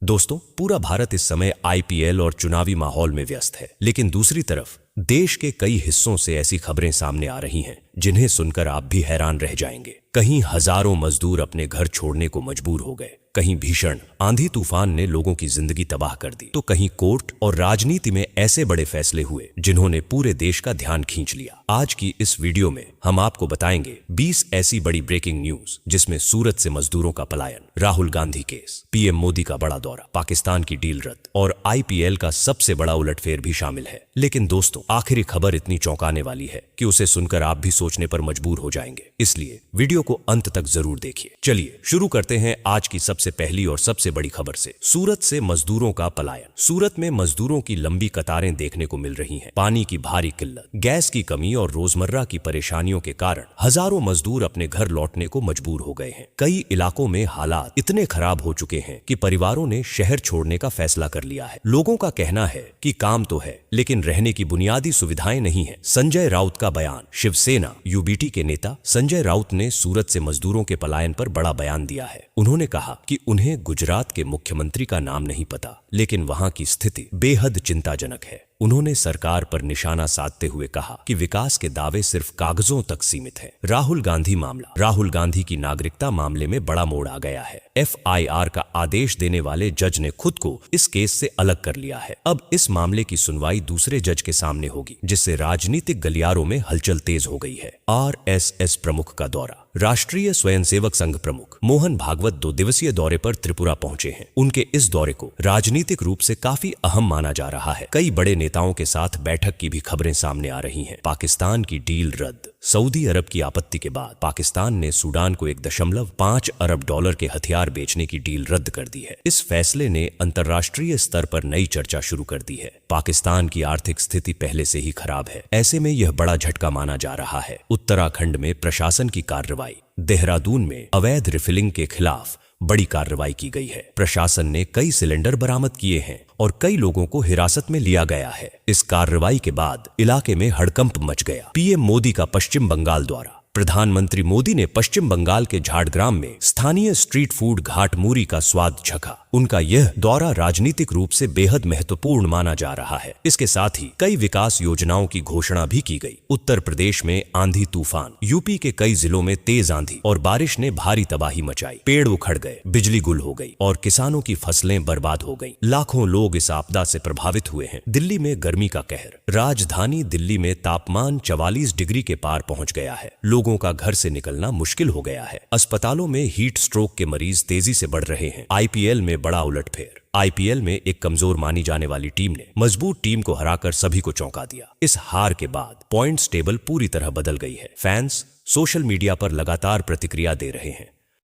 दोस्तों, पूरा भारत इस समय आईपीएल और चुनावी माहौल में व्यस्त है, लेकिन दूसरी तरफ देश के कई हिस्सों से ऐसी खबरें सामने आ रही हैं जिन्हें सुनकर आप भी हैरान रह जाएंगे। कहीं हजारों मजदूर अपने घर छोड़ने को मजबूर हो गए, कहीं भीषण आंधी तूफान ने लोगों की जिंदगी तबाह कर दी, तो कहीं कोर्ट और राजनीति में ऐसे बड़े फैसले हुए जिन्होंने पूरे देश का ध्यान खींच लिया। आज की इस वीडियो में हम आपको बताएंगे 20 ऐसी बड़ी ब्रेकिंग न्यूज जिसमें सूरत से मजदूरों का पलायन, राहुल गांधी केस, पीएम मोदी का बड़ा दौरा, पाकिस्तान की डील रद्द और आईपीएल का सबसे बड़ा उलटफेर भी शामिल है। लेकिन दोस्तों, आखिरी खबर इतनी चौंकाने वाली है कि उसे सुनकर आप भी सोचने पर मजबूर हो जाएंगे, इसलिए वीडियो को अंत तक जरूर देखिए। चलिए शुरू करते हैं आज की सबसे पहली और सबसे बड़ी खबर से। सूरत से मजदूरों का पलायन। सूरत में मजदूरों की लंबी कतारें देखने को मिल रही हैं। पानी की भारी किल्लत, गैस की कमी और रोजमर्रा की परेशानियों के कारण हजारों मजदूर अपने घर लौटने को मजबूर हो गए हैं। कई इलाकों में हालात इतने खराब हो चुके हैं कि परिवारों ने शहर छोड़ने का फैसला कर लिया है। लोगों का कहना है कि काम तो है, लेकिन रहने की बुनियादी सुविधाएं नहीं है। संजय राउत का बयान। शिवसेना यूबीटी के नेता संजय राउत ने सूरत से मजदूरों के पलायन पर बड़ा बयान दिया है। उन्होंने कहा कि उन्हें गुजरात के मुख्यमंत्री का नाम नहीं पता, लेकिन वहां की स्थिति बेहद चिंताजनक है। उन्होंने सरकार पर निशाना साधते हुए कहा कि विकास के दावे सिर्फ कागजों तक सीमित हैं। राहुल गांधी मामला। राहुल गांधी की नागरिकता मामले में बड़ा मोड़ आ गया है। एफआईआर का आदेश देने वाले जज ने खुद को इस केस से अलग कर लिया है। अब इस मामले की सुनवाई दूसरे जज के सामने होगी, जिससे राजनीतिक गलियारों में हलचल तेज हो गई है। आरएसएस प्रमुख का दौरा। राष्ट्रीय स्वयंसेवक संघ प्रमुख मोहन भागवत 2 दिवसीय दौरे पर त्रिपुरा पहुंचे हैं। उनके इस दौरे को राजनीतिक रूप से काफी अहम माना जा रहा है। कई बड़े नेताओं के साथ बैठक की भी खबरें सामने आ रही हैं। पाकिस्तान की डील रद्द। सऊदी अरब की आपत्ति के बाद पाकिस्तान ने सूडान को $1.5 अरब के हथियार बेचने की डील रद्द कर दी है। इस फैसले ने अंतर्राष्ट्रीय स्तर पर नई चर्चा शुरू कर दी है। पाकिस्तान की आर्थिक स्थिति पहले से ही खराब है, ऐसे में यह बड़ा झटका माना जा रहा है। उत्तराखंड में प्रशासन की कार्रवाई। देहरादून में अवैध रिफिलिंग के खिलाफ बड़ी कार्रवाई की गई है। प्रशासन ने कई सिलेंडर बरामद किए हैं और कई लोगों को हिरासत में लिया गया है। इस कार्रवाई के बाद इलाके में हड़कंप मच गया। पीएम मोदी का पश्चिम बंगाल दौरा। प्रधानमंत्री मोदी ने पश्चिम बंगाल के झाड़ग्राम में स्थानीय स्ट्रीट फूड घाट मूरी का स्वाद चखा। उनका यह दौरा राजनीतिक रूप से बेहद महत्वपूर्ण माना जा रहा है। इसके साथ ही कई विकास योजनाओं की घोषणा भी की गई। उत्तर प्रदेश में आंधी तूफान। यूपी के कई जिलों में तेज आंधी और बारिश ने भारी तबाही मचाई। पेड़ उखड़ गए, बिजली गुल हो गई और किसानों की फसलें बर्बाद हो गईं। लाखों लोग इस आपदा से प्रभावित हुए हैं। दिल्ली में गर्मी का कहर। राजधानी दिल्ली में तापमान 44 डिग्री के पार पहुंच गया है। लोगों का घर से निकलना मुश्किल हो गया है। अस्पतालों में हीट स्ट्रोक के मरीज तेजी से बढ़ रहे हैं। आईपीएल में बड़ा उलटफेर। आईपीएल में एक कमजोर मानी जाने वाली टीम ने मजबूत टीम को हराकर सभी को चौंका दिया। इस हार के बाद पॉइंट्स टेबल पूरी तरह बदल गई है। फैंस सोशल मीडिया पर लगातार प्रतिक्रिया दे रहे हैं।